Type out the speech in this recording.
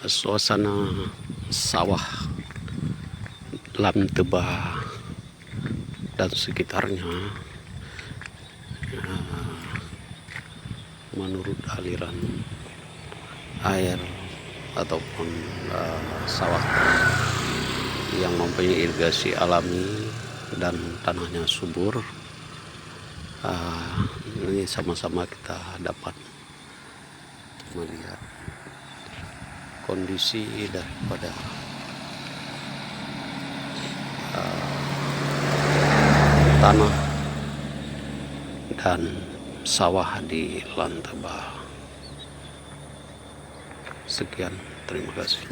suasana sawah Lam Tebah dan sekitarnya. Menurut aliran air ataupun sawah yang mempunyai irigasi alami dan tanahnya subur, ini sama-sama kita dapat melihat kondisi daripada tanah dan sawah di Lam Tebah. Sekian, terima kasih.